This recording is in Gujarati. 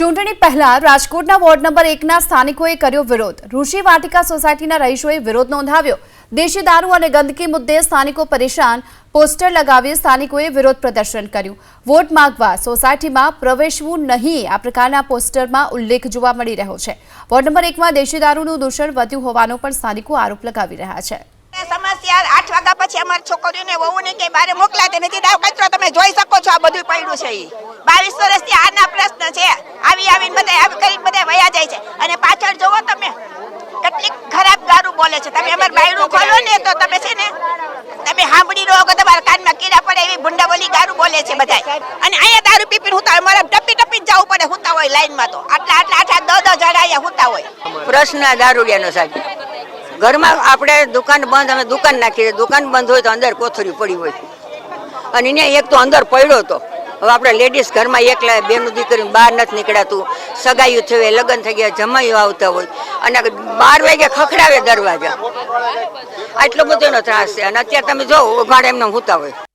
ચૂંટણી પહેલા રાજકોટના વોર્ડ નંબર 1ના સ્થાનિકોએ કર્યો વિરોધ। ઋષિ વાટિકા સોસાયટીના રહીશોએ વિરોધ નોંધાવ્યો। દેશી દારૂ અને ગંદકી મુદ્દે સ્થાનિકો પરેશાન। પોસ્ટર લગાવી સ્થાનિકોએ વિરોધ પ્રદર્શન કર્યું। વોટ માંગવા સોસાયટીમાં પ્રવેશવું નહીં, આ પ્રકારના પોસ્ટરમાં ઉલ્લેખ જોવા મળી રહ્યો છે। વોર્ડ નંબર 1માં દેશી દારૂનું દૂષણ વધ્યું હોવાનો પણ સ્થાનિકો આરોપ લગાવી રહ્યા છે। સમસ્યા 8 વાગ્યા પછી અમારી છોકરીઓને વહુને કે બારે મોકલાતે નથી। દાવ કચરો તમે જોઈ શકો છો, આ બધું પડ્યું છે। 22 વર્ષથી આના પ્રશ્ન છે। આવીને બધા આવી કરીને બધા વયા જાય છે। અને પાછળ જોવો તમે કેટલી ખરાબ ગારું બોલે છે। તમે અમાર બાયડું ખોલો ને તો તમે છે ને તમે સાંભળી રહો કે તમારા કાનમાં કીડા પડે એવી ભૂંડાબોલી ગારું બોલે છે બધાય। અને અહીંયા દારૂ પીપીને હુતા હોય, મારા ટપી જવું પડે હુતા હોય લાઈનમાં। તો આટલા 10 જણા અહીંયા હુતા હોય। પ્રશ્ન દારૂડિયાનો સાહેબ, ઘરમાં આપણે દુકાન બંધ, અમે દુકાન નાખીએ, દુકાન બંધ હોય તો અંદર કોથળી પડી હોય, અને એને એક તો અંદર પડ્યો હતો। હવે આપણે લેડીઝ ઘરમાં એકલા બેનું દીકરી બહાર નથી નીકળાતું, સગાઈઓ થયું, લગ્ન થઈ ગયા, જમાઈઓ આવતા હોય, અને 12 વાગે ખખડાવે દરવાજા। આટલો બધો એનો ત્રાસ છે, અને અત્યારે તમે જો ઉઘાડ એમને હુતા હોય।